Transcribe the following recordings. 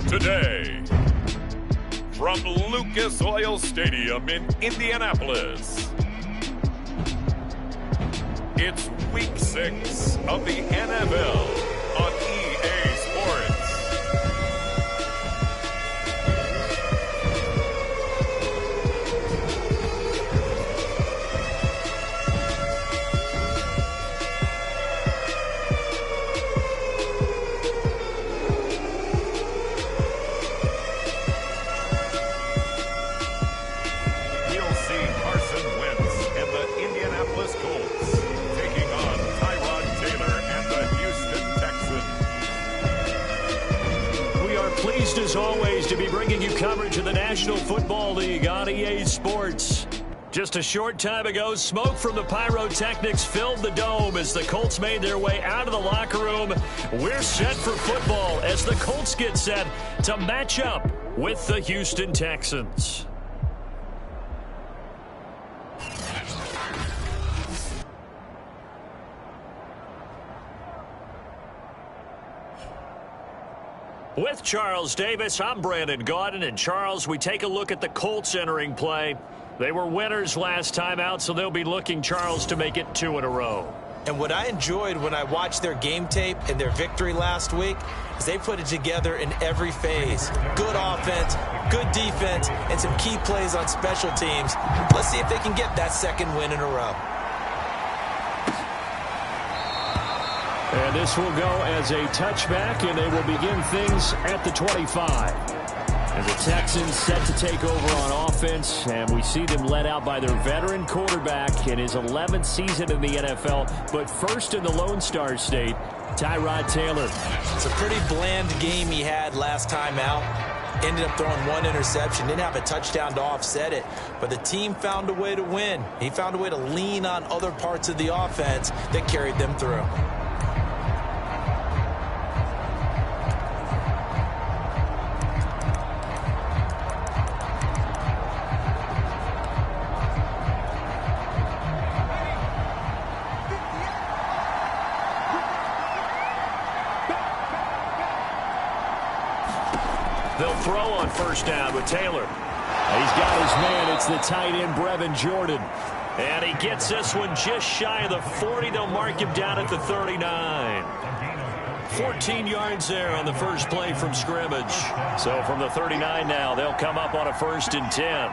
today. From Lucas Oil Stadium in Indianapolis, it's Week 6 of the NFL on EA Sports. Pleased as always to be bringing you coverage of the National Football League on EA Sports. Just a short time ago, smoke from the pyrotechnics filled the dome as the Colts made their way out of the locker room. We're set for football as the Colts get set to match up with the Houston Texans. With Charles Davis, I'm Brandon Gaudin. And Charles, we take a look at the Colts entering play. They were winners last time out, so they'll be looking, Charles, to make it 2 in a row. And what I enjoyed when I watched their game tape and their victory last week is they put it together in every phase. Good offense, good defense, and some key plays on special teams. Let's see if they can get that second win in a row. And this will go as a touchback, and they will begin things at the 25. And the Texans set to take over on offense, and we see them led out by their veteran quarterback in his 11th season in the NFL, but first in the Lone Star State, Tyrod Taylor. It's a pretty bland game he had last time out. Ended up throwing 1 interception, didn't have a touchdown to offset it, but the team found a way to win. He found a way to lean on other parts of the offense that carried them through. They'll throw on first down with Taylor. He's got his man. It's the tight end, Brevin Jordan. And he gets this one just shy of the 40. They'll mark him down at the 39. 14 yards there on the first play from scrimmage. So from the 39 now, they'll come up on a 1st and 10.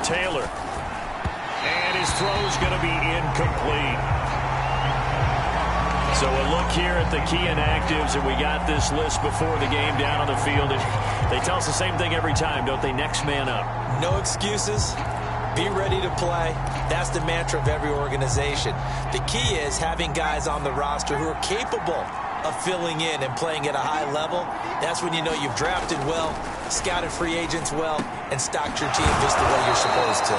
Taylor. And his throw's going to be incomplete. So a look here at the key inactives, and we got this list before the game down on the field. They tell us the same thing every time, don't they? Next man up. No excuses. Be ready to play. That's the mantra of every organization. The key is having guys on the roster who are capable of filling in and playing at a high level. That's when you know you've drafted well, scouted free agents well, and stocked your team just the way you're supposed to.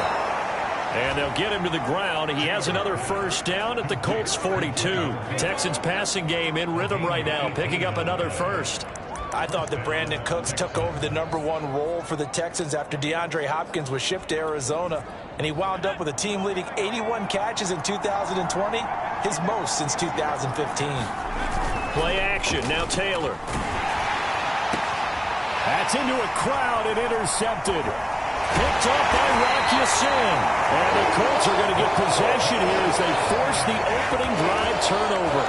And they'll get him to the ground. He has another first down at the Colts 42. Texans passing game in rhythm right now, picking up another first. I thought that Brandon Cooks took over the #1 role for the Texans after DeAndre Hopkins was shipped to Arizona, and he wound up with a team-leading 81 catches in 2020, his most since 2015. Play action, now Taylor. That's into a crowd and intercepted. Picked off by Rock Ya-Sin. And the Colts are going to get possession here as they force the opening drive turnover.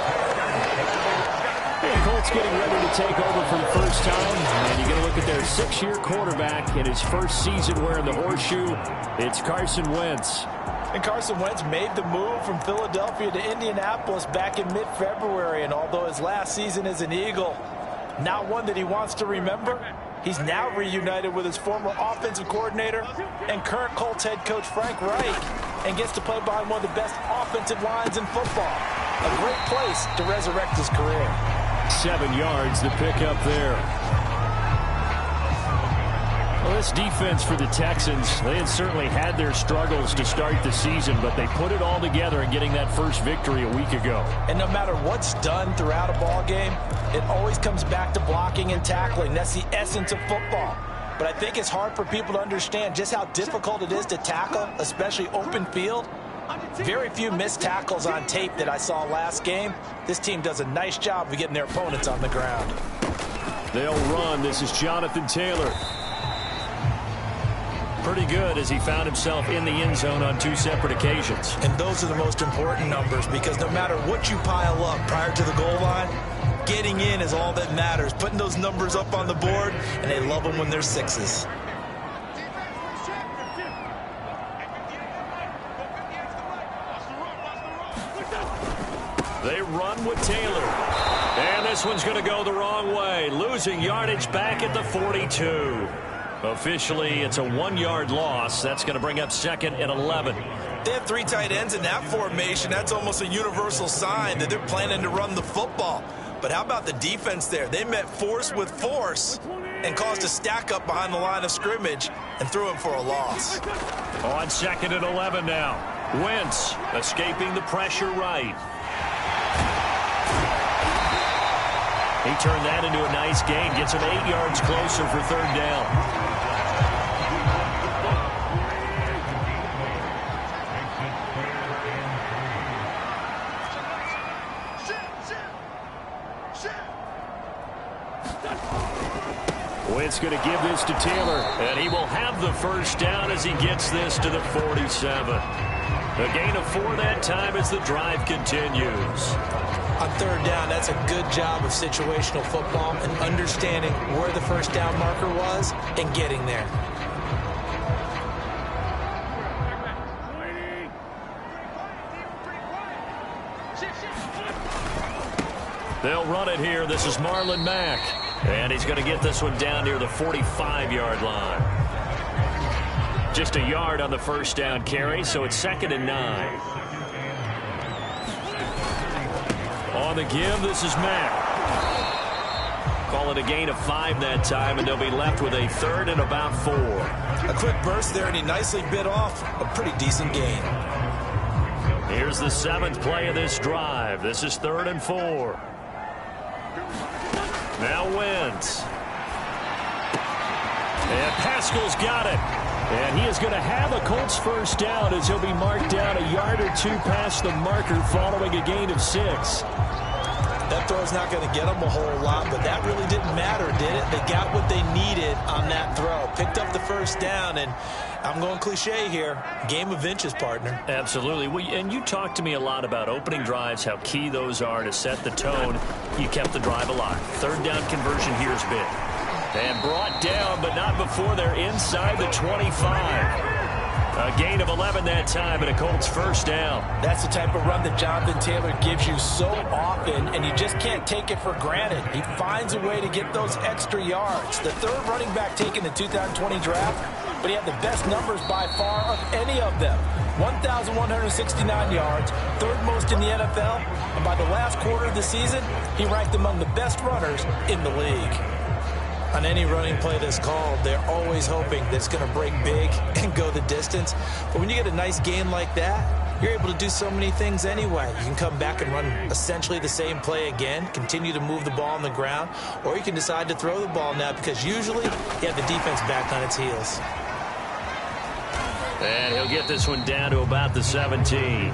The Colts getting ready to take over for the first time. And you're going to look at their 6-year quarterback in his first season wearing the horseshoe. It's Carson Wentz. And Carson Wentz made the move from Philadelphia to Indianapolis back in mid-February. And although his last season as an Eagle, not one that he wants to remember, he's now reunited with his former offensive coordinator and current Colts head coach Frank Reich, and gets to play behind one of the best offensive lines in football. A great place to resurrect his career. 7 yards, the pickup there. Well, this defense for the Texans, they had certainly had their struggles to start the season, but they put it all together in getting that first victory a week ago. And no matter what's done throughout a ball game, it always comes back to blocking and tackling. That's the essence of football. But I think it's hard for people to understand just how difficult it is to tackle, especially open field. Very few missed tackles on tape that I saw last game. This team does a nice job of getting their opponents on the ground. They'll run. This is Jonathan Taylor. Pretty good as he found himself in the end zone on 2 separate occasions. And those are the most important numbers, because no matter what you pile up prior to the goal line, getting in is all that matters. Putting those numbers up on the board, and they love them when they're 6s. They run with Taylor. And this one's going to go the wrong way. Losing yardage back at the 42. Officially, it's a 1-yard loss. That's going to bring up 2nd and 11. They have 3 tight ends in that formation. That's almost a universal sign that they're planning to run the football. But how about the defense there? They met force with force and caused a stack up behind the line of scrimmage and threw him for a loss. On 2nd and 11 now. Wentz escaping the pressure right. He turned that into a nice gain. Gets him 8 yards closer for 3rd down. Wentz going to give this to Taylor, and he will have the 1st down as he gets this to the 47. A gain of 4 that time as the drive continues. On 3rd down, that's a good job of situational football and understanding where the 1st down marker was and getting there. They'll run it here. This is Marlon Mack. And he's going to get this one down near the 45-yard line. Just a yard on the 1st down carry, so it's 2nd and 9. On the give, this is Mack. Call it a gain of 5 that time, and they'll be left with a 3rd and about 4. A quick burst there, and he nicely bit off a pretty decent gain. Here's the 7th play of this drive. This is 3rd and 4. Now Wentz. And Pascal's got it. And he is going to have a Colts 1st down as he'll be marked down a yard or 2 past the marker following a gain of 6. That throw's not going to get them a whole lot, but that really didn't matter, did it? They got what they needed on that throw. Picked up the 1st down, and I'm going cliche here. Game of inches, partner. Absolutely. And you talked to me a lot about opening drives, how key those are to set the tone. You kept the drive alive. 3rd down conversion here is big. And brought down, but not before they're inside the 25. A gain of 11 that time, and a Colts 1st down. That's the type of run that Jonathan Taylor gives you so often, and you just can't take it for granted. He finds a way to get those extra yards. The 3rd running back taken in the 2020 draft, but he had the best numbers by far of any of them. 1,169 yards, 3rd most in the NFL, and by the last quarter of the season, he ranked among the best runners in the league. On any running play that's called, they're always hoping that it's going to break big and go the distance. But when you get a nice gain like that, you're able to do so many things anyway. You can come back and run essentially the same play again, continue to move the ball on the ground, or you can decide to throw the ball now because usually you have the defense back on its heels. And he'll get this one down to about the 17.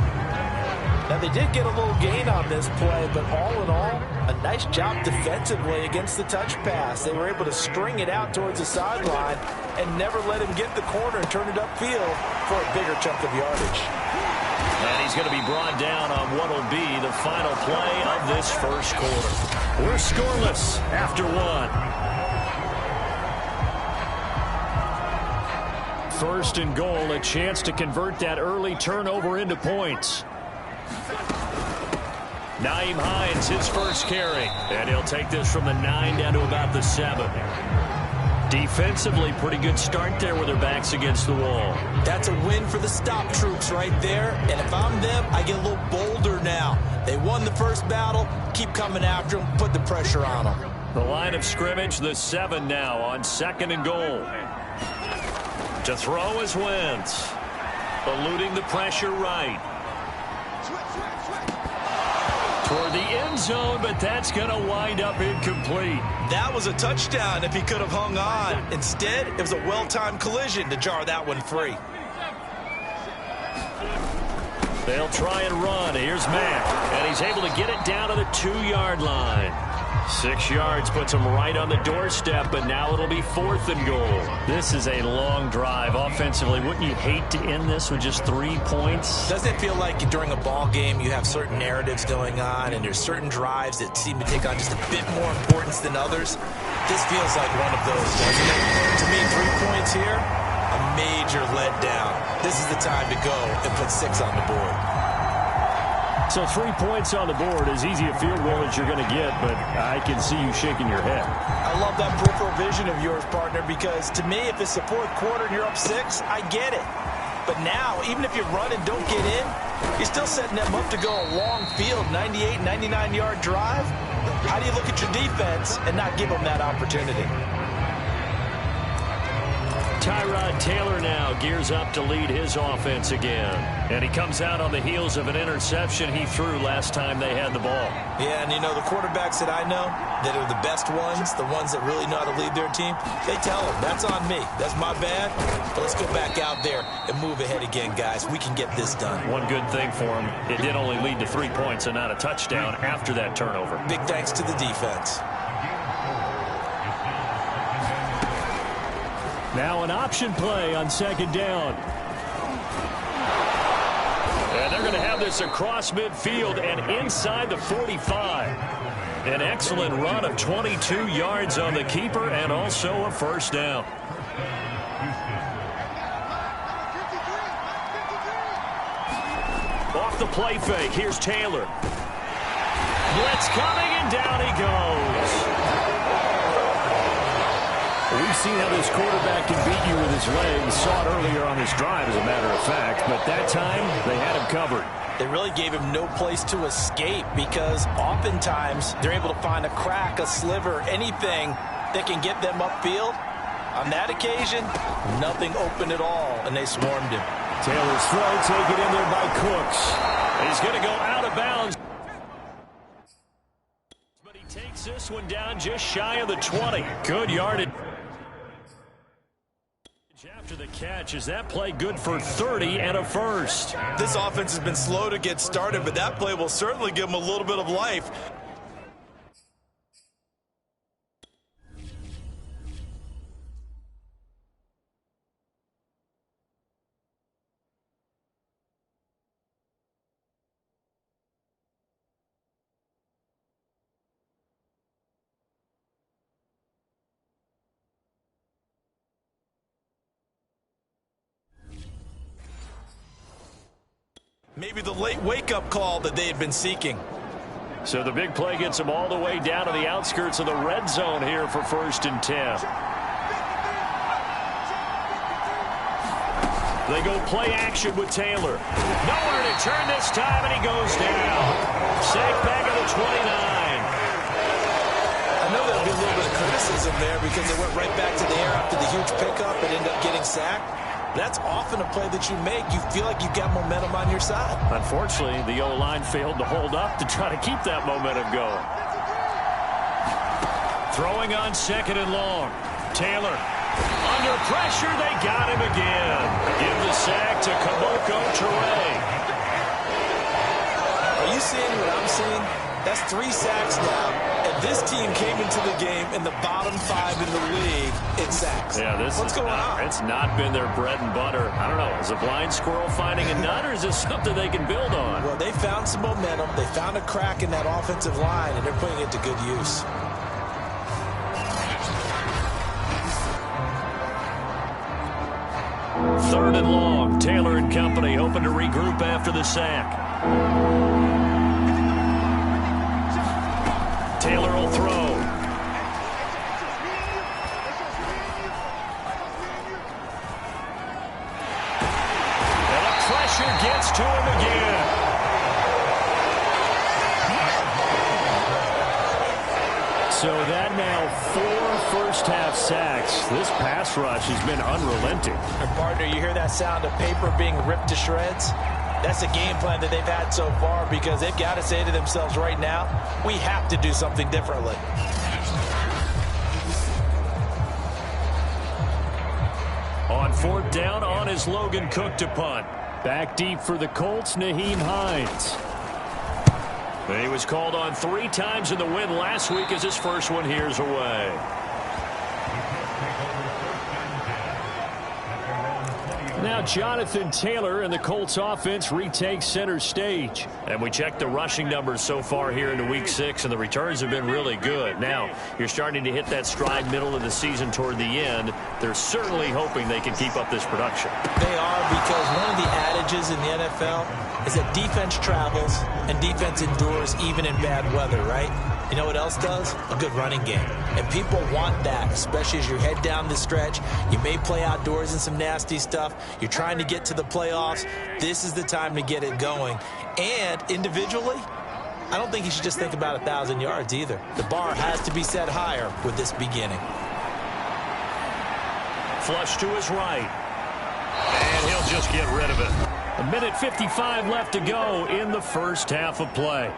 Now, they did get a little gain on this play, but all in all, a nice job defensively against the touch pass. They were able to string it out towards the sideline and never let him get the corner and turn it upfield for a bigger chunk of yardage. And he's going to be brought down on what will be the final play of this 1st quarter. We're scoreless after 1. 1st and goal, a chance to convert that early turnover into points. Nyheim Hines, his 1st carry. And he'll take this from the 9 down to about the 7. Defensively, pretty good start there with their backs against the wall. That's a win for the stop troops right there. And if I'm them, I get a little bolder now. They won the 1st battle. Keep coming after them. Put the pressure on them. The line of scrimmage, the 7 now on 2nd and goal. To throw is Wentz. Eluding the pressure right. Toward the end zone, but that's going to wind up incomplete. That was a touchdown if he could have hung on. Instead, it was a well-timed collision to jar that one free. They'll try and run. Here's Mack, and he's able to get it down to the 2-yard line. 6 yards puts him right on the doorstep, but now it'll be 4th and goal. This is a long drive offensively. Wouldn't you hate to end this with just 3 points? Doesn't it feel like during a ball game you have certain narratives going on and there's certain drives that seem to take on just a bit more importance than others? This feels like one of those, doesn't it? To me, 3 points here, a major letdown. This is the time to go and put 6 on the board. So 3 points on the board, as easy a field goal as you're going to get, but I can see you shaking your head. I love that peripheral vision of yours, partner, because to me, if it's the 4th quarter and you're up 6, I get it. But now, even if you run and don't get in, you're still setting them up to go a long field, 98, 99-yard drive. How do you look at your defense and not give them that opportunity? Tyrod Taylor now gears up to lead his offense again. And he comes out on the heels of an interception he threw last time they had the ball. Yeah, and you know, the quarterbacks that I know that are the best ones, the ones that really know how to lead their team, they tell them, that's on me. That's my bad. But let's go back out there and move ahead again, guys. We can get this done. One good thing for him, it did only lead to 3 points and not a touchdown after that turnover. Big thanks to the defense. Now an option play on 2nd down. And they're going to have this across midfield and inside the 45. An excellent run of 22 yards on the keeper and also a 1st down. Off the play fake, here's Taylor. Blitz coming and down he goes. We've seen how this quarterback can beat you with his legs. Saw it earlier on this drive, as a matter of fact. But that time, they had him covered. They really gave him no place to escape because oftentimes they're able to find a crack, a sliver, anything that can get them upfield. On that occasion, nothing open at all, and they swarmed him. Taylor's throw taken in there by Cooks. He's going to go out of bounds. But he takes this one down just shy of the 20. Good yardage. After the catch, is that play good for 30 and a 1st? This offense has been slow to get started, but that play will certainly give them a little bit of life. Maybe the late wake-up call that they had been seeking. So the big play gets them all the way down to the outskirts of the red zone here for 1st and 10. They go play action with Taylor. Nowhere to turn this time, and he goes down. Sacked back at the 29. I know there'll be a little bit of criticism there because they went right back to the air after the huge pickup and ended up getting sacked. That's often a play that you make. You feel like you've got momentum on your side. Unfortunately, the O-line failed to hold up to try to keep that momentum going. Throwing on 2nd and long. Taylor. Under pressure, they got him again. Give the sack to Kaboko Toure. Are you seeing what I'm seeing? That's 3 sacks now, and this team came into the game in the bottom 5 in the league in sacks. Yeah, What's going on? It's not been their bread and butter. I don't know. Is a blind squirrel finding a nut, or is this something they can build on? Well, they found some momentum. They found a crack in that offensive line, and they're putting it to good use. Third and long. Taylor and company hoping to regroup after the sack. Taylor will throw. And the pressure gets to him again. So that now 4 first-half sacks. This pass rush has been unrelenting. And partner, you hear that sound of paper being ripped to shreds? That's the game plan that they've had so far because they've got to say to themselves right now, we have to do something differently. On 4th down, on is Logan Cook to punt. Back deep for the Colts, Nyheim Hines. He was called on 3 times in the win last week as his first one here's away. Now Jonathan Taylor and the Colts offense retakes center stage. And we check the rushing numbers so far here into Week 6, and the returns have been really good. Now, you're starting to hit that stride middle of the season toward the end. They're certainly hoping they can keep up this production. They are, because one of the adages in the NFL is that defense travels and defense endures even in bad weather, right? You know what else does? A good running game. And people want that, especially as you head down the stretch. You may play outdoors in some nasty stuff. You're trying to get to the playoffs. This is the time to get it going. And individually, I don't think you should just think about 1,000 yards either. The bar has to be set higher with this beginning. Flush to his right. And he'll just get rid of it. 1:55 left to go in the first half of play.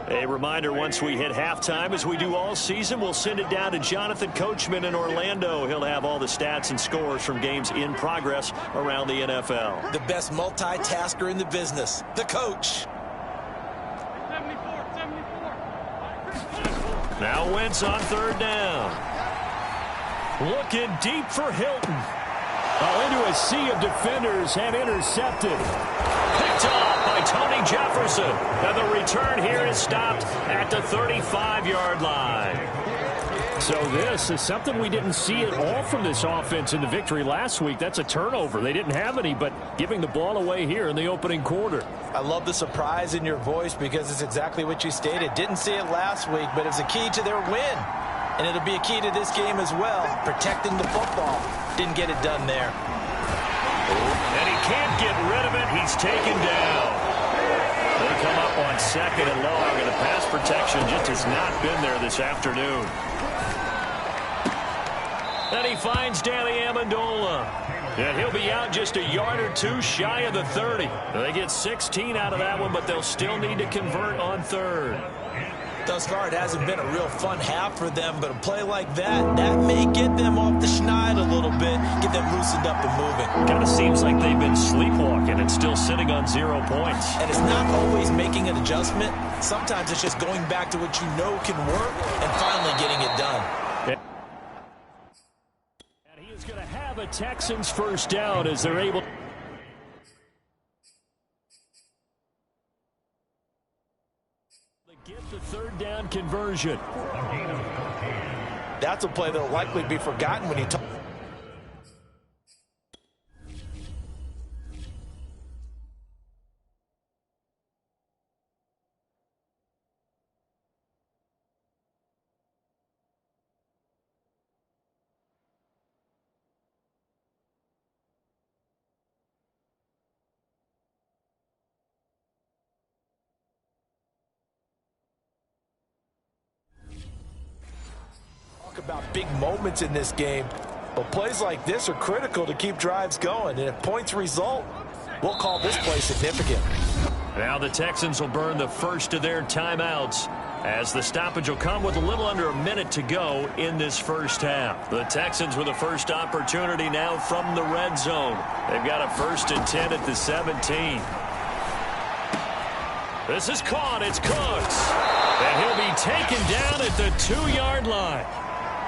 A reminder, once we hit halftime, as we do all season, we'll send it down to Jonathan Coachman in Orlando. He'll have all the stats and scores from games in progress around the NFL. The best multitasker in the business, the coach. Now Wentz on 3rd down. Looking deep for Hilton. Into a sea of defenders and intercepted. Picked off by Tony Jefferson. And the return here is stopped at the 35-yard line. So this is something we didn't see at all from this offense in the victory last week. That's a turnover. They didn't have any, but giving the ball away here in the opening quarter. I love the surprise in your voice because it's exactly what you stated. Didn't see it last week, but it's a key to their win. And it'll be a key to this game as well, protecting the football. Didn't get it done there. And he can't get rid of it. He's taken down. They come up on 2nd and long, and the pass protection just has not been there this afternoon. And he finds Danny Amendola. And he'll be out just a yard or two shy of the 30. They get 16 out of that one, but they'll still need to convert on 3rd. Thus far, it hasn't been a real fun half for them, but a play like that may get them off the schneid a little bit, get them loosened up and moving. Kind of seems like they've been sleepwalking and still sitting on 0 points. And it's not always making an adjustment. Sometimes it's just going back to what you know can work and finally getting it done. And he is going to have a Texans first down as they're able to get the 3rd down conversion. That's a play that will likely be forgotten when you talk. About big moments in this game, but plays like this are critical to keep drives going, and if points result, we'll call this play significant. Now the Texans will burn the first of their timeouts as the stoppage will come with a little under a minute to go in this first half. The Texans with the first opportunity now from the red zone. They've got a 1st and 10 at the 17. This is caught. It's Cooks. And he'll be taken down at the 2-yard line.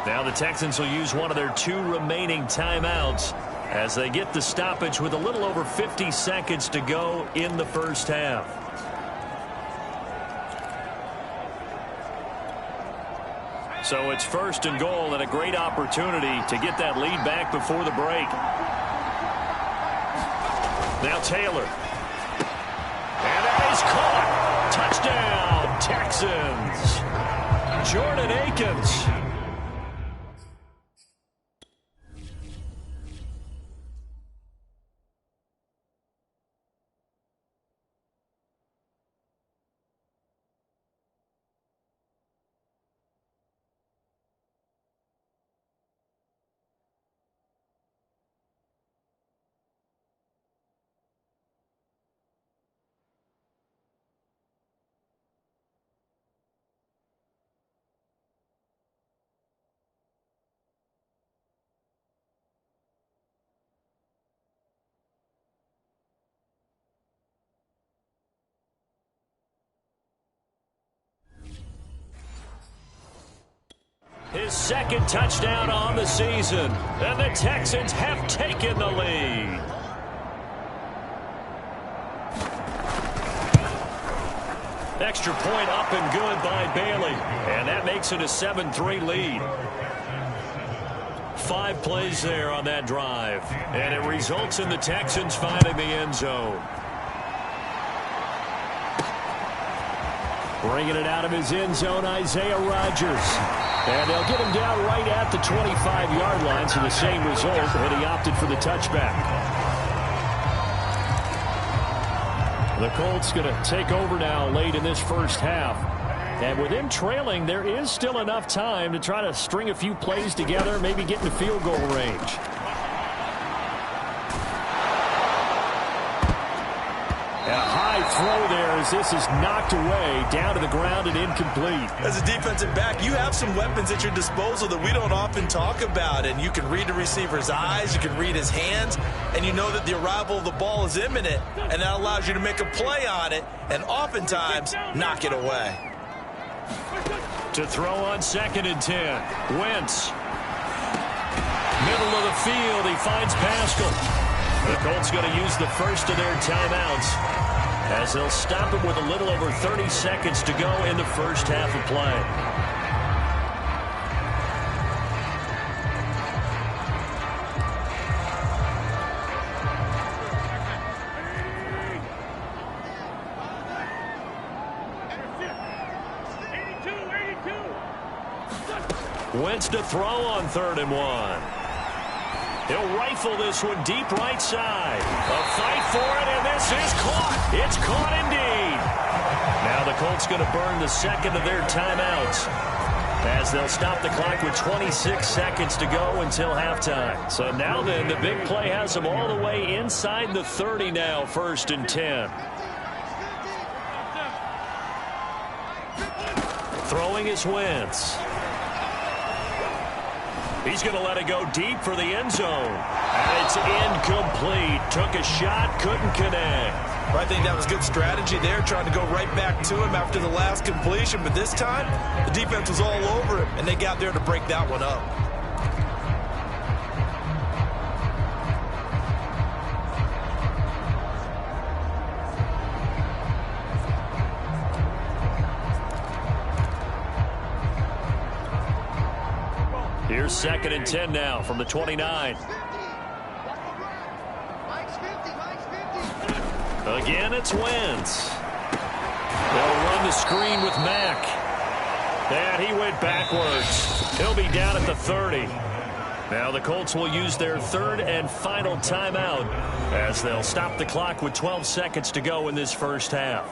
Now the Texans will use one of their 2 remaining timeouts as they get the stoppage with a little over 50 seconds to go in the first half. So it's 1st and goal and a great opportunity to get that lead back before the break. Now Taylor. And that is caught. Touchdown, Texans. Jordan Akins. His second touchdown on the season. And the Texans have taken the lead. Extra point up and good by Bailey. And that makes it a 7-3 lead. 5 plays there on that drive. And it results in the Texans finding the end zone. Bringing it out of his end zone, Isaiah Rodgers. And they'll get him down right at the 25-yard line, so the same result, but he opted for the touchback. The Colts going to take over now late in this first half. And with him trailing, there is still enough time to try to string a few plays together, maybe get into field goal range. A high throw there as this is knocked away, down to the ground and incomplete. As a defensive back, you have some weapons at your disposal that we don't often talk about. And you can read the receiver's eyes, you can read his hands, and you know that the arrival of the ball is imminent. And that allows you to make a play on it and oftentimes knock it away. To throw on 2nd and 10. Wentz. Middle of the field, he finds Pascal. The Colts going to use the first of their timeouts as they'll stop it with a little over 30 seconds to go in the first half of play. Wentz to throw on 3rd and 1. He'll rifle this one deep right side. A fight for it, and this is caught. It's caught indeed. Now the Colts going to burn the second of their timeouts as they'll stop the clock with 26 seconds to go until halftime. So now then, the big play has them all the way inside the 30 now, 1st and 10. Throwing is Wentz. He's going to let it go deep for the end zone. And it's incomplete. Took a shot, couldn't connect. I think that was good strategy there, trying to go right back to him after the last completion. But this time, the defense was all over him, and they got there to break that one up. Here's 2nd and 10 now from the 29. Again, it's Wentz. They'll run the screen with Mack. And he went backwards. He'll be down at the 30. Now the Colts will use their 3rd and final timeout as they'll stop the clock with 12 seconds to go in this first half.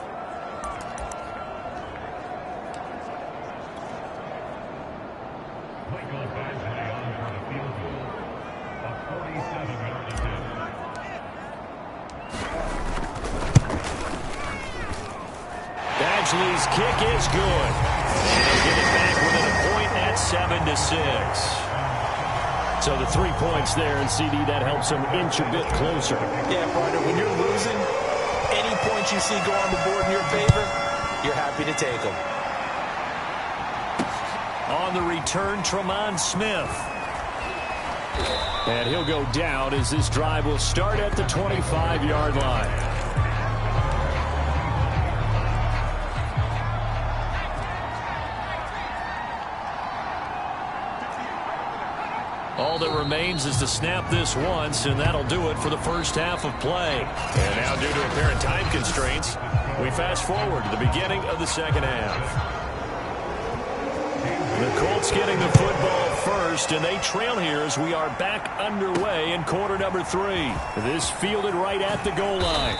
Badgley's kick is good. They'll get it back within a point at 7-6. So the 3 points there, and CD, that helps them inch a bit closer. Yeah, partner, when you're losing, any points you see go on the board in your favor, you're happy to take them. On the return, Tremont Smith. And he'll go down as this drive will start at the 25-yard line. All that remains is to snap this once, and that'll do it for the first half of play. And now, due to apparent time constraints, we fast forward to the beginning of the second half. The Colts getting the football first, and they trail here as we are back underway in quarter number 3. This fielded right at the goal line.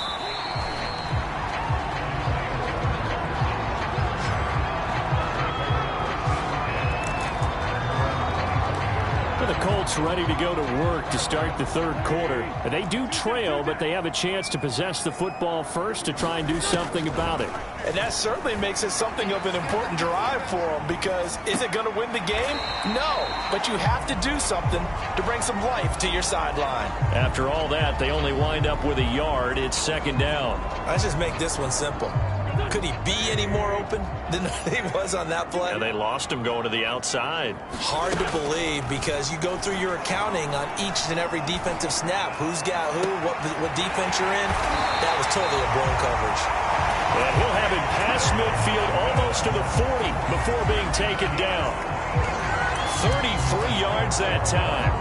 The Colts ready to go to work to start the 3rd quarter. And they do trail, but they have a chance to possess the football first to try and do something about it. And that certainly makes it something of an important drive for them, because is it going to win the game? No, but you have to do something to bring some life to your sideline. After all that, they only wind up with a yard. It's 2nd down. Let's just make this one simple. Could he be any more open than he was on that play? And they lost him going to the outside. Hard to believe because you go through your accounting on each and every defensive snap. Who's got who, what defense you're in. That was totally a blown coverage. And he'll have it past midfield almost to the 40 before being taken down. 33 yards that time.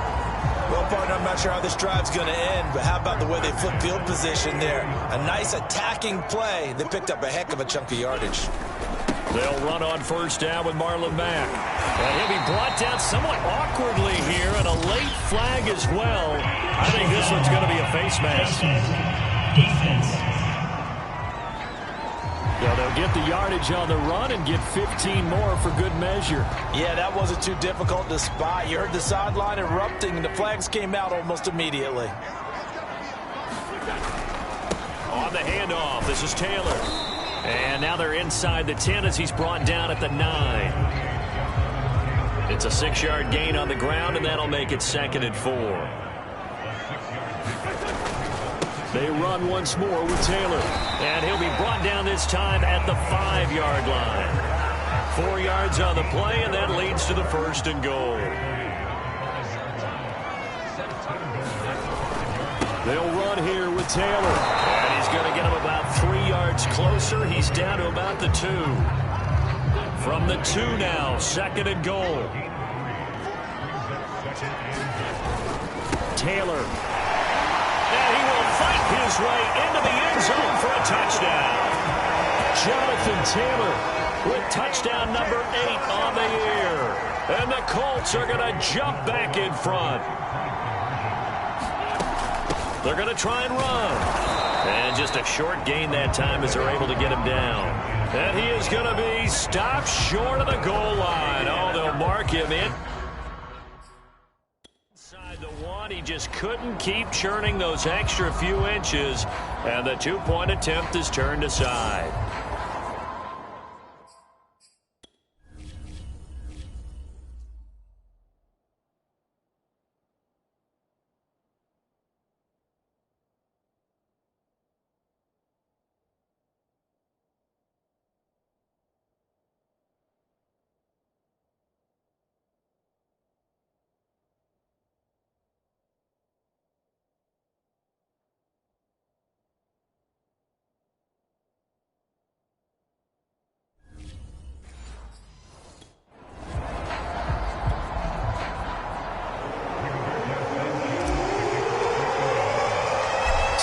Well, partner, I'm not sure how this drive's going to end, but how about the way they flip field position there? A nice attacking play. They picked up a heck of a chunk of yardage. They'll run on first down with Marlon Mack. And he'll be brought down somewhat awkwardly here, and a late flag as well. I think this one's going to be a face mask. Defense. They'll get the yardage on the run and get 15 more for good measure. Yeah, that wasn't too difficult to spot. You heard the sideline erupting, and the flags came out almost immediately. On the handoff, this is Taylor. And now they're inside the 10 as he's brought down at the 9. It's a 6-yard gain on the ground, and that'll make it 2nd and 4. They run once more with Taylor. And he'll be brought down this time at the 5-yard line. 4 yards on the play, and that leads to the 1st and goal. They'll run here with Taylor. And he's going to get him about 3 yards closer. He's down to about the 2. From the 2 now, 2nd and goal. Taylor. And he will fight his way into the end zone for a touchdown. Jonathan Taylor with touchdown number 8 on the year. And the Colts are going to jump back in front. They're going to try and run. And just a short gain that time as they're able to get him down. And he is going to be stopped short of the goal line. Oh, they'll mark him in. Inside the 1, he just couldn't keep churning those extra few inches. And the 2-point attempt is turned aside.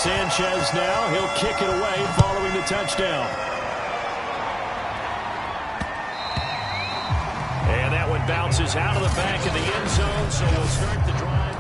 Sanchez now, he'll kick it away following the touchdown. And that one bounces out of the back of the end zone, so we'll start the drive.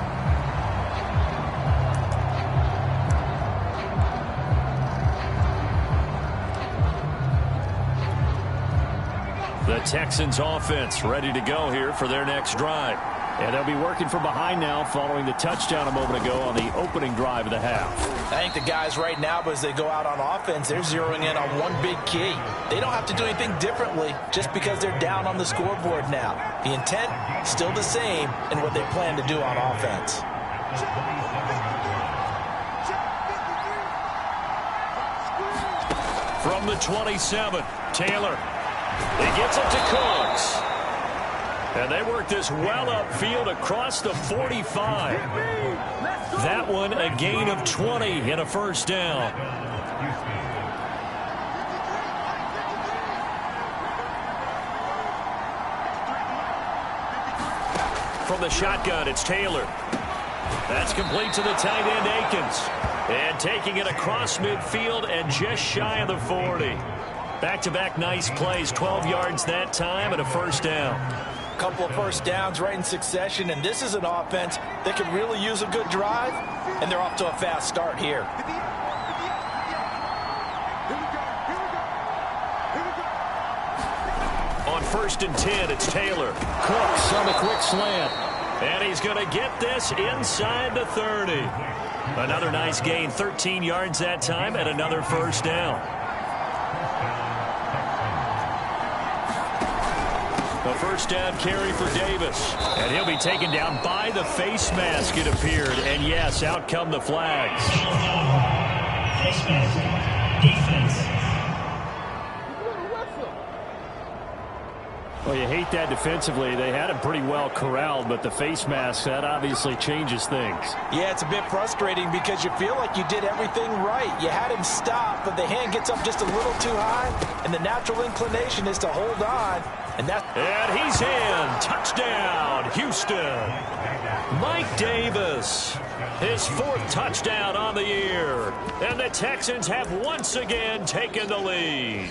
The Texans offense ready to go here for their next drive. And they'll be working from behind now following the touchdown a moment ago on the opening drive of the half. I think the guys right now, as they go out on offense, they're zeroing in on one big key. They don't have to do anything differently just because they're down on the scoreboard now. The intent, still the same in what they plan to do on offense. From the 27, Taylor. He gets it to Cooks. And they work this well upfield across the 45. That one a gain of 20 and a first down. From the shotgun, it's Taylor. That's complete to the tight end, Akins. And taking it across midfield and just shy of the 40. Back-to-back nice plays, 12 yards that time and a first down. Couple of first downs right in succession, and this is an offense that can really use a good drive, and they're off to a fast start here. On 1st and 10, it's Taylor. Cooks on the quick slant. And he's going to get this inside the 30. Another nice gain, 13 yards that time, and another first down. The first down carry for Davis. And he'll be taken down by the face mask, it appeared. And yes, out come the flags. Face mask. Defense. Well, you hate that defensively. They had him pretty well corralled, but the face mask, that obviously changes things. Yeah, it's a bit frustrating because you feel like you did everything right. You had him stop, but the hand gets up just a little too high, and the natural inclination is to hold on. And he's in. Touchdown, Houston. Mike Davis, his 4th touchdown on the year. And the Texans have once again taken the lead.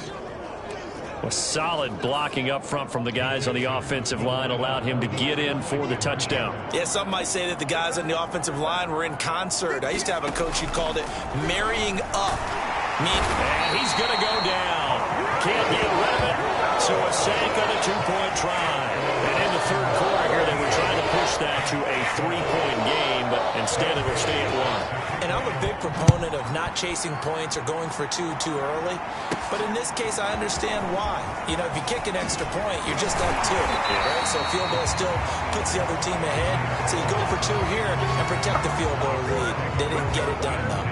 A solid blocking up front from the guys on the offensive line allowed him to get in for the touchdown. Yeah, some might say that the guys on the offensive line were in concert. I used to have a coach who called it marrying up. And he's going to go down. Can't get rid of it, so a sack on a 2-point try. And in the 3rd quarter here, they were trying to push that to a 3-point game, but instead it'll stay at 1. And I'm a big proponent of not chasing points or going for two too early. But in this case, I understand why. You know, if you kick an extra point, you're just up 2. Right? So field goal still puts the other team ahead. So you go for 2 here and protect the field goal lead. They didn't get it done, though.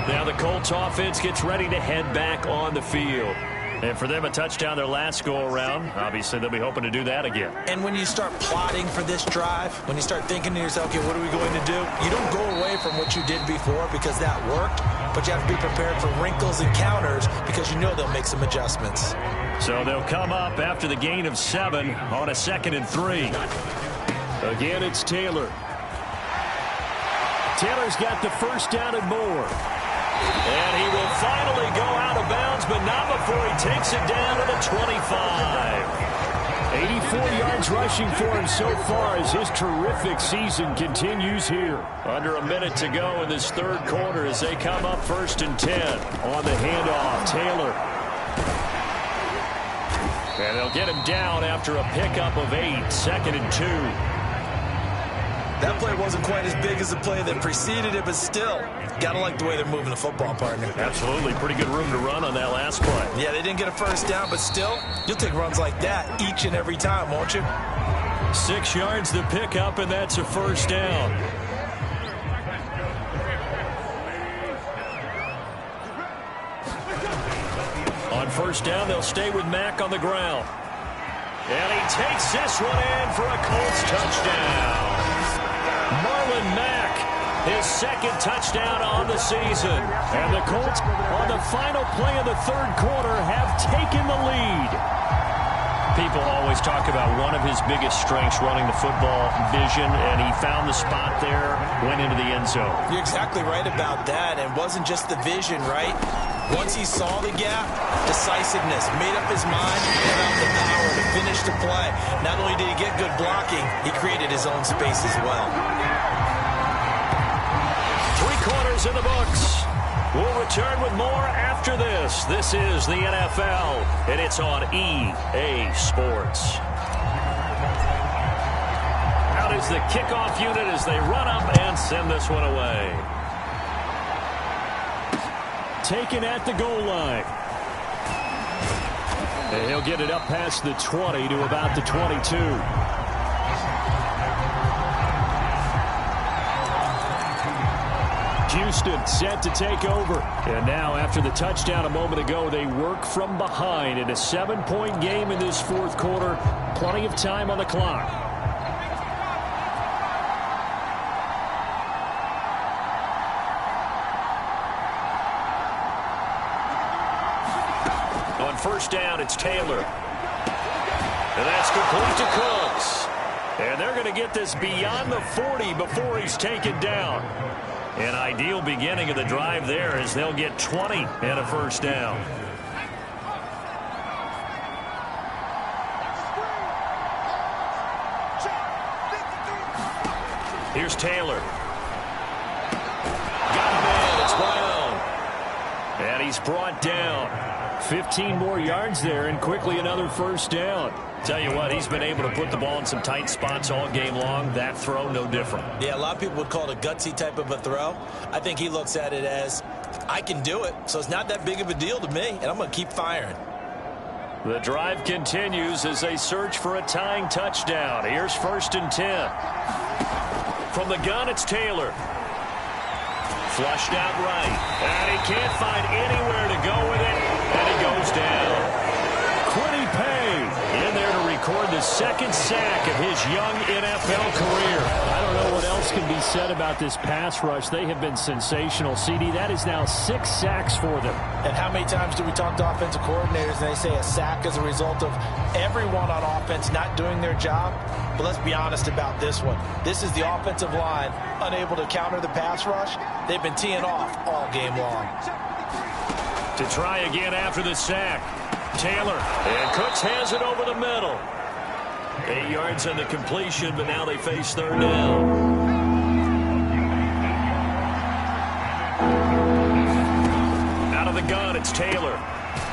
Now the Colts offense gets ready to head back on the field. And for them, a touchdown their last go-around. Obviously, they'll be hoping to do that again. And when you start plotting for this drive, when you start thinking to yourself, okay, what are we going to do? You don't go away from what you did before because that worked, but you have to be prepared for wrinkles and counters because you know they'll make some adjustments. So they'll come up after the gain of 7 on a 2nd and 3. Again, it's Taylor. Taylor's got the first down and more. And he will finally go out of bounds, but not before he takes it down to the 25. 84 yards rushing for him so far as his terrific season continues here. Under a minute to go in this 3rd quarter as they come up 1st and 10. On the handoff, Taylor. And they'll get him down after a pickup of 8, 2nd and 2. That play wasn't quite as big as the play that preceded it, but still, gotta like the way they're moving the football, partner. Absolutely. Pretty good room to run on that last play. Yeah, they didn't get a first down, but still, you'll take runs like that each and every time, won't you? 6 yards to pick up, and that's a first down. On first down, they'll stay with Mack on the ground. And he takes this one in for a Colts touchdown. Marlon Mack, his 2nd touchdown on the season. And the Colts, on the final play of the 3rd quarter, have taken the lead. People always talk about one of his biggest strengths running the football, vision, and he found the spot there, went into the end zone. You're exactly right about that. And it wasn't just the vision, right? Once he saw the gap, decisiveness, made up his mind, and out the power to finish the play. Not only did he get good blocking, he created his own space as well. 3 quarters in the books. We'll return with more after this. This is the NFL, and it's on EA Sports. Out is the kickoff unit as they run up and send this one away. Taken at the goal line. And he'll get it up past the 20 to about the 22. Houston set to take over. And now after the touchdown a moment ago, they work from behind in a 7-point game in this 4th quarter. Plenty of time on the clock. On first down, it's Taylor. And that's complete to Cooks. And they're going to get this beyond the 40 before he's taken down. An ideal beginning of the drive there as they'll get 20 and a first down. Here's Taylor. Got him in. It's Brown. And he's brought down. 15 more yards there and quickly another first down. Tell you what, he's been able to put the ball in some tight spots all game long. That throw, no different. Yeah, a lot of people would call it a gutsy type of a throw. I think he looks at it as, I can do it, so it's not that big of a deal to me, and I'm going to keep firing. The drive continues as they search for a tying touchdown. Here's 1st and 10. From the gun, it's Taylor. Flushed out right. And he can't find anywhere to go with it, and he goes down. 20 the second sack of his young NFL career. I don't know what else can be said about this pass rush. They have been sensational, CD. That is now 6 sacks for them. And how many times do we talk to offensive coordinators and they say a sack is a result of everyone on offense not doing their job? But let's be honest about this one. This is the offensive line unable to counter the pass rush. They've been teeing off all game long. To try again after the sack. Taylor, and Cooks has it over the middle. 8 yards on the completion, but now they face third down. Out of the gun, it's Taylor.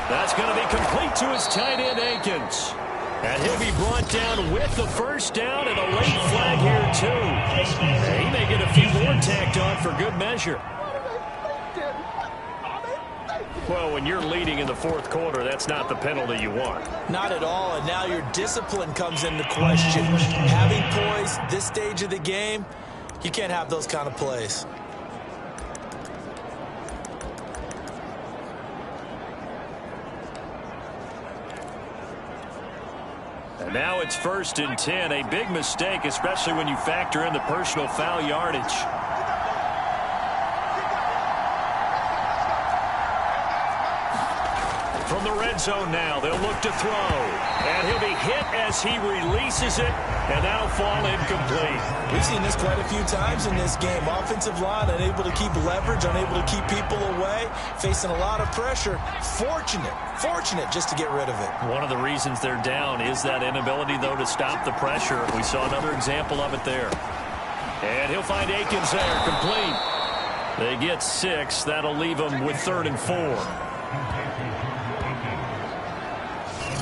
That's going to be complete to his tight end, Akins. And he'll be brought down with the first down and a late flag here, too. He may get a few more tacked on for good measure. Well, when you're leading in the fourth quarter, that's not the penalty you want. Not at all, and now your discipline comes into question. Having poise this stage of the game, you can't have those kind of plays. And now it's 1st and 10, a big mistake, especially when you factor in the personal foul yardage. From the red zone now, they'll look to throw. And he'll be hit as he releases it, and that'll fall incomplete. We've seen this quite a few times in this game. Offensive line unable to keep leverage, unable to keep people away, facing a lot of pressure. Fortunate just to get rid of it. One of the reasons they're down is that inability, though, to stop the pressure. We saw another example of it there. And he'll find Akins there, complete. They get 6. That'll leave them with 3rd and 4.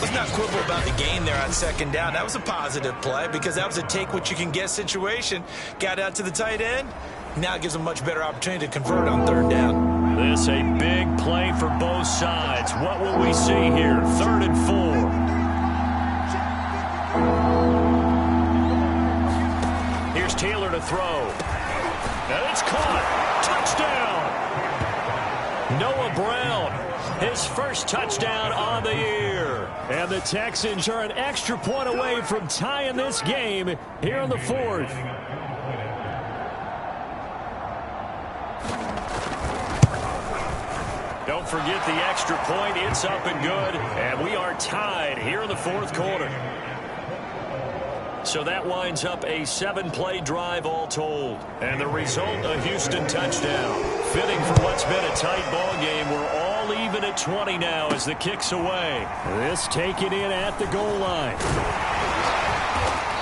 Let's not quibble about the gain there on 2nd down. That was a positive play because that was a take-what-you-can-get situation. Got out to the tight end. Now it gives them a much better opportunity to convert on 3rd down. This a big play for both sides. What will we see here? 3rd and 4. Here's Taylor to throw. And it's caught. Touchdown. Noah Brown. His first touchdown on the year. And the Texans are an extra point away from tying this game here in the 4th. Don't forget the extra point. It's up and good. And we are tied here in the 4th quarter. So that winds up a 7-play drive all told. And the result, a Houston touchdown. Fitting for what's been a tight ball game. We're all even at 20 now as the kick's away. This taken in at the goal line.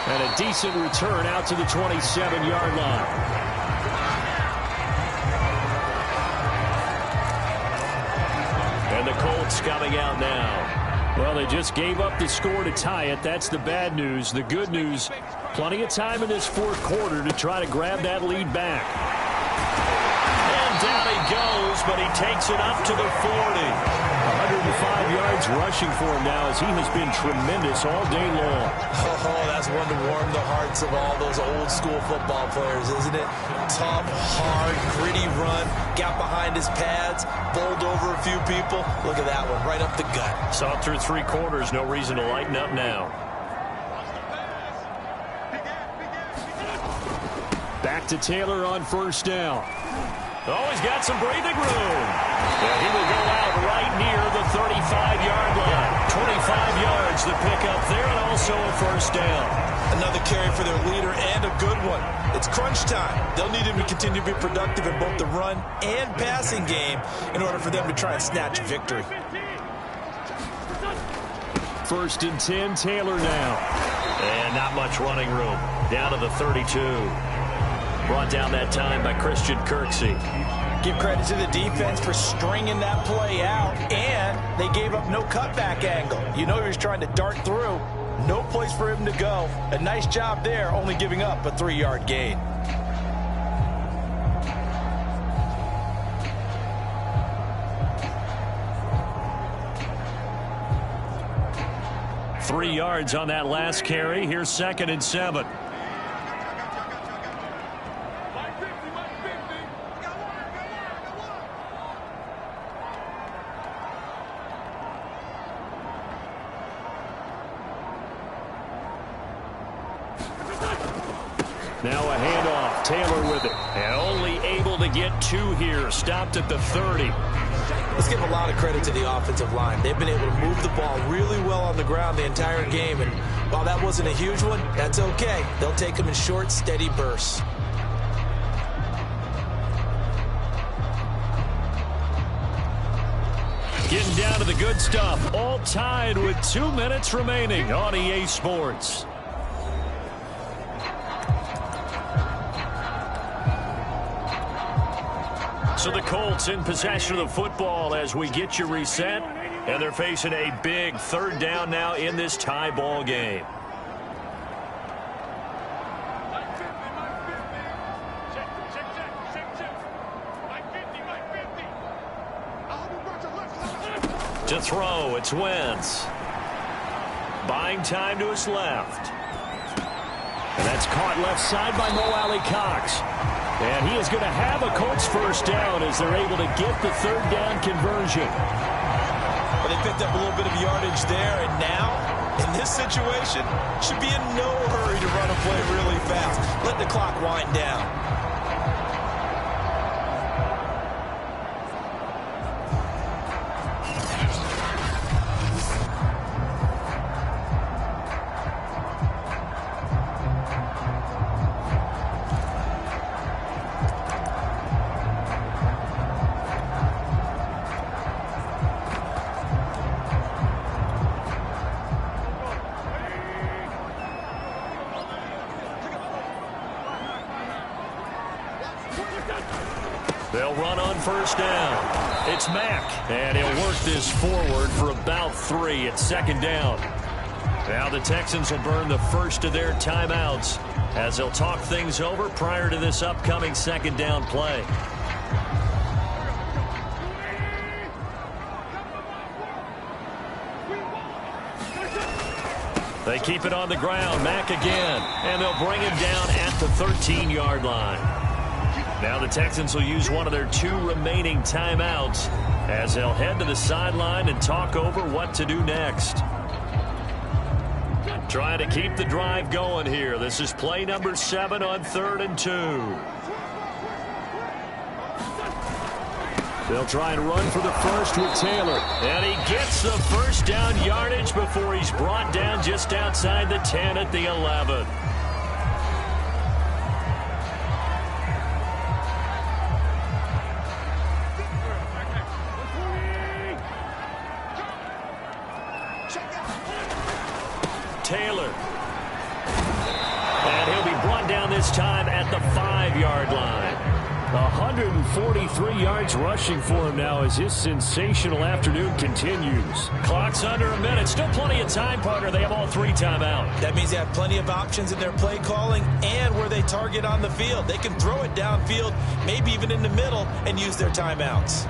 And a decent return out to the 27-yard line. And the Colts coming out now. Well, they just gave up the score to tie it. That's the bad news. The good news, plenty of time in this 4th quarter to try to grab that lead back. And down he goes, but he takes it up to the 40. 105 yards rushing for him now as he has been tremendous all day long. Oh, that's one to warm the hearts of all those old school football players, isn't it? Tough, hard, gritty run, got behind his pads, bowled over a few people. Look at that one, right up the gut. Saw it through 3 quarters, no reason to lighten up now. Back to Taylor on 1st down. Oh, he's got some breathing room. Yeah, he will go out right near the 35-yard line. 25 yards the pickup there, and also a 1st down. Another carry for their leader and a good one. It's crunch time. They'll need him to continue to be productive in both the run and passing game in order for them to try and snatch a victory. 1st and 10, Taylor now. And not much running room. Down to the 32. Brought down that time by Christian Kirksey. Give credit to the defense for stringing that play out, and they gave up no cutback angle. You know he was trying to dart through. No place for him to go. A nice job there, only giving up a 3-yard gain. Three yards on that last carry. Here's 2nd and 7. a handoff. Taylor with it. And only able to get 2 here. Stopped at the 30. Let's give a lot of credit to the offensive line. They've been able to move the ball really well on the ground the entire game. And while that wasn't a huge one, that's okay. They'll take them in short, steady bursts. Getting down to the good stuff. All tied with 2 minutes remaining on EA Sports. So the Colts in possession of the football as we get you reset. And they're facing a big 3rd down now in this tie ball game. To throw, it's Wentz. Buying time to his left. And that's caught left side by Mo Alley Cox. And he is going to have a Colts 1st down as they're able to get the 3rd down conversion. Well, they picked up a little bit of yardage there, and now, in this situation, should be in no hurry to run a play really fast. Let the clock wind down. They'll run on 1st down. It's Mack, and he'll work this forward for about 3 at 2nd down. Now the Texans will burn the first of their timeouts as they'll talk things over prior to this upcoming 2nd down play. They keep it on the ground. Mack again, and they'll bring him down at the 13-yard line. Now the Texans will use one of their 2 remaining timeouts as they'll head to the sideline and talk over what to do next. Trying to keep the drive going here. This is play number 7 on 3rd and 2. They'll try and run for the first with Taylor. And he gets the 1st down yardage before he's brought down just outside the 10 at the 11. Taylor. And he'll be brought down this time at the 5-yard line. 143 yards rushing for him now as his sensational afternoon continues. Clock's under a minute. Still plenty of time, partner. They have all 3 timeouts. That means they have plenty of options in their play calling and where they target on the field. They can throw it downfield, maybe even in the middle, and use their timeouts.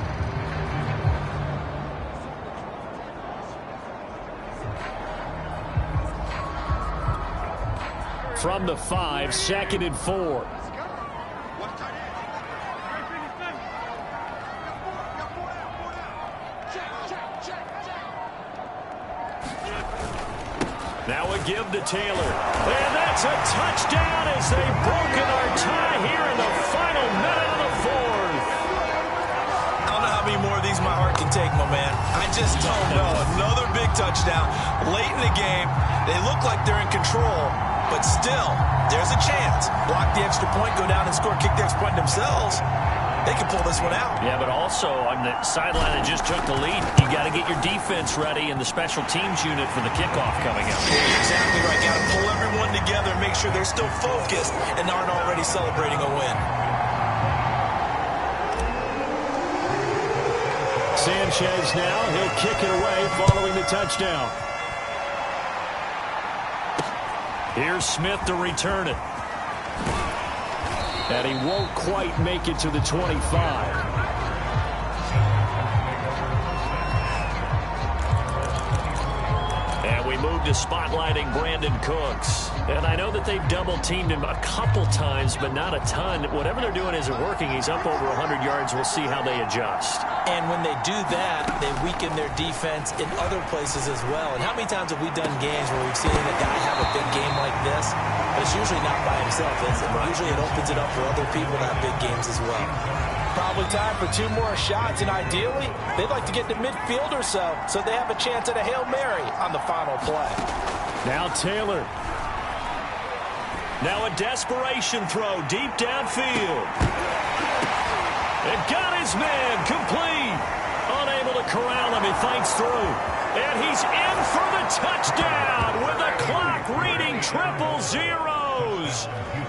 From the 5, 2nd and 4. Now a give to Taylor. And that's a touchdown as they've broken our tie here in the final minute of the 4th. I don't know how many more of these my heart can take, my man. I just don't know. Another big touchdown late in the game. They look like they're in control, but still, there's a chance. Block the extra point, go down and score, kick the extra point themselves. They can pull this one out. Yeah, but also on the sideline that just took the lead, you got to get your defense ready and the special teams unit for the kickoff coming up. Exactly right. Got to pull everyone together and make sure they're still focused and aren't already celebrating a win. Sanchez now, he'll kick it away following the touchdown. Here's Smith to return it. And he won't quite make it to the 25. And we move to spotlighting Brandon Cooks. And I know that they've double-teamed him a couple times, but not a ton. Whatever they're doing isn't working. He's up over 100 yards. We'll see how they adjust. And when they do that, they weaken their defense in other places as well. And how many times have we done games where we've seen a guy have a big game like this? But it's usually not by himself, is it? Usually it opens it up for other people to have big games as well. Probably time for 2 more shots, and ideally, they'd like to get to midfield or so they have a chance at a Hail Mary on the final play. Now Taylor. Now a desperation throw deep downfield. And got his man complete. Unable to corral him. He fights through. And he's in for the touchdown with the clock reading 000.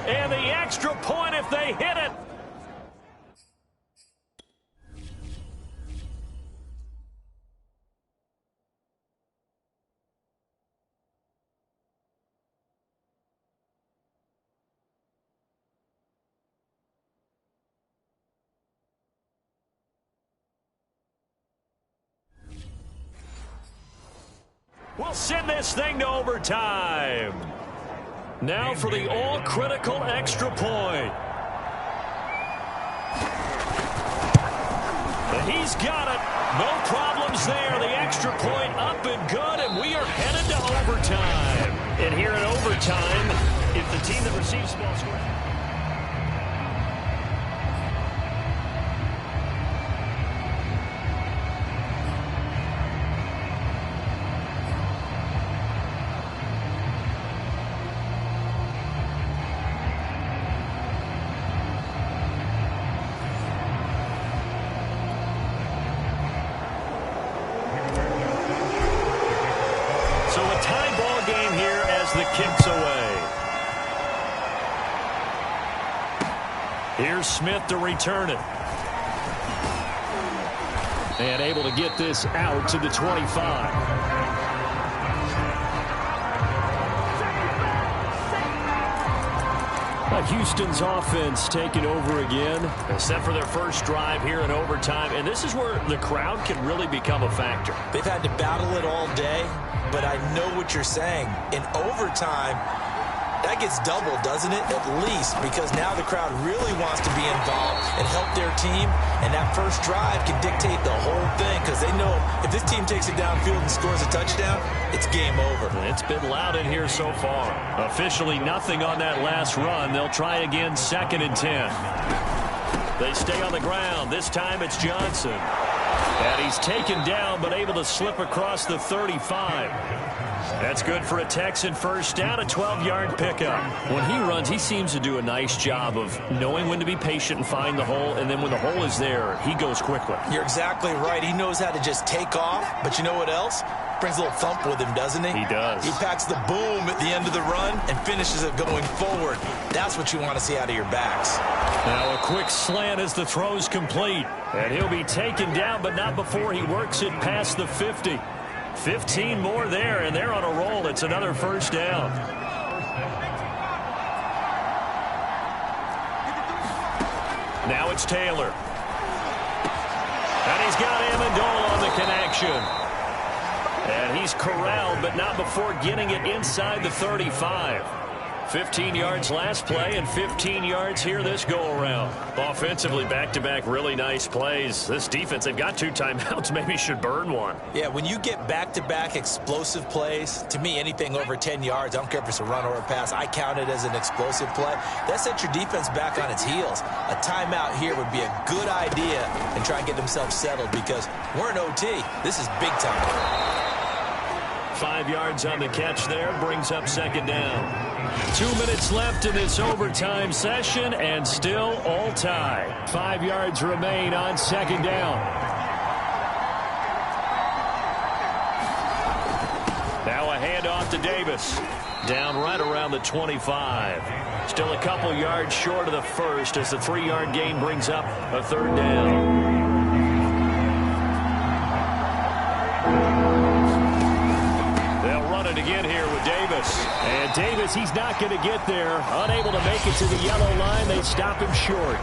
And the extra point if they hit it. We'll send this thing to overtime. Now for the all-critical extra point. And he's got it. No problems there. The extra point up and good, and we are headed to overtime. And here in overtime, if the team that receives the ball scores... the kicks away. Here's Smith to return it. And able to get this out to the 25. Houston's offense taking over again, except for their first drive here in overtime. And this is where the crowd can really become a factor. They've had to battle it all day, but I know what you're saying. In overtime, that gets doubled, doesn't it? At least, because now the crowd really wants to be involved and help their team. And that first drive can dictate the whole thing, because they know if this team takes it downfield and scores a touchdown, it's game over. It's been loud in here so far. Officially nothing on that last run. They'll try again, 2nd and 10. They stay on the ground. This time it's Johnson. And he's taken down, but able to slip across the 35. That's good for a Texan first down, a 12-yard pickup. When he runs, he seems to do a nice job of knowing when to be patient and find the hole, and then when the hole is there, he goes quickly. You're exactly right. He knows how to just take off, but you know what else? Brings a little thump with him, doesn't he? He does. He packs the boom at the end of the run and finishes it going forward. That's what you want to see out of your backs. Now a quick slant as the throw's complete. And he'll be taken down, but not before he works it past the 50. 15 more there, and they're on a roll. It's another first down. Now it's Taylor. And he's got Amendola on the connection. And he's corralled, but not before getting it inside the 35. 15 yards last play and 15 yards here this go-around. Offensively, back-to-back really nice plays. This defense, they've got 2 timeouts, maybe should burn one. Yeah, when you get back-to-back explosive plays, to me, anything over 10 yards, I don't care if it's a run or a pass, I count it as an explosive play. That sets your defense back on its heels. A timeout here would be a good idea and try and get themselves settled because we're in OT. This is big time. 5 yards on the catch there, brings up 2nd down. 2 minutes left in this overtime session, and still all tie. 5 yards remain on 2nd down. Now a handoff to Davis. Down right around the 25. Still a couple yards short of the first as the 3-yard gain brings up a 3rd down. Again here with Davis. And Davis, he's not going to get there. Unable to make it to the yellow line. They stop him short.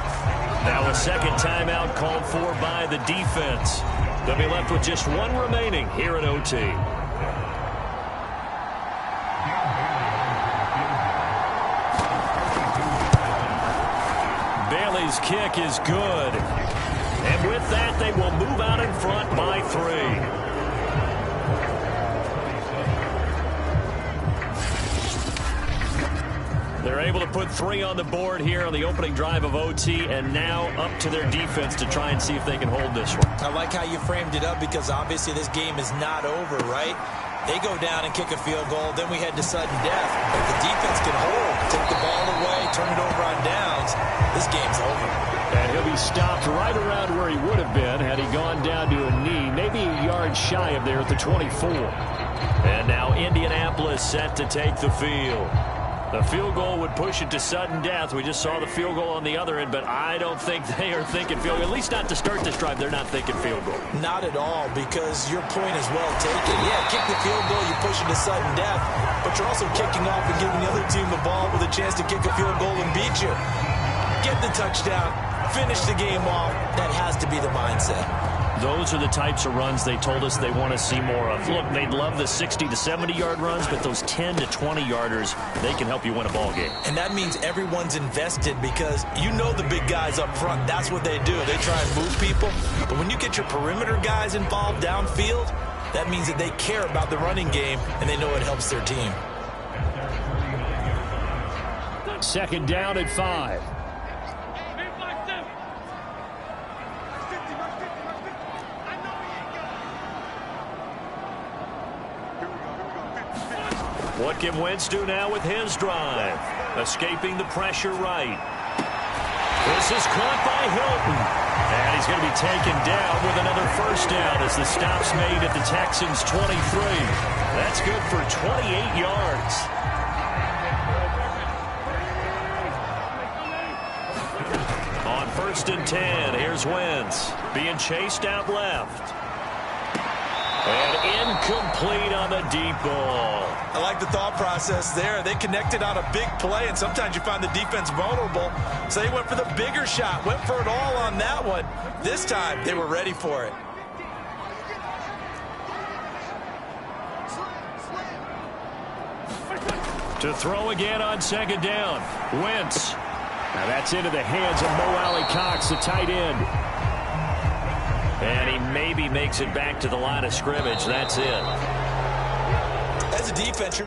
Now a 2nd timeout called for by the defense. They'll be left with just 1 remaining here in OT. his kick is good. And with that, they will move out in front by 3. They're able to put 3 on the board here on the opening drive of OT, and now up to their defense to try and see if they can hold this one. I like how you framed it up, because obviously this game is not over, right? They go down and kick a field goal, then we head to sudden death. If the defense can hold, take the ball away, turn it over on downs, this game's over. And he'll be stopped right around where he would have been had he gone down to a knee, maybe a yard shy of there at the 24. And now Indianapolis set to take the field. The field goal would push it to sudden death. We just saw the field goal on the other end, but I don't think they are thinking field goal. At least not to start this drive. They're not thinking field goal. Not at all, because your point is well taken. Yeah, kick the field goal, you push it to sudden death, but you're also kicking off and giving the other team the ball with a chance to kick a field goal and beat you. Get the touchdown, finish the game off. That has to be the mindset. Those are the types of runs they told us they want to see more of. Look, they'd love the 60 to 70-yard runs, but those 10 to 20-yarders, they can help you win a ball game. And that means everyone's invested, because you know the big guys up front, that's what they do. They try and move people. But when you get your perimeter guys involved downfield, that means that they care about the running game, and they know it helps their team. Second down at 5. What can Wentz do now with his drive? Escaping the pressure right. This is caught by Hilton. And he's going to be taken down with another first down as the stop's made at the Texans' 23. That's good for 28 yards. On 1st and 10, here's Wentz being chased out left. And incomplete on the deep ball. I like the thought process there. They connected on a big play, and sometimes you find the defense vulnerable. So they went for the bigger shot, went for it all on that one. This time, they were ready for it. To throw again on 2nd down. Wentz. Now that's into the hands of Mo Alley-Cox, the tight end. And he maybe makes it back to the line of scrimmage. That's it. As a defense,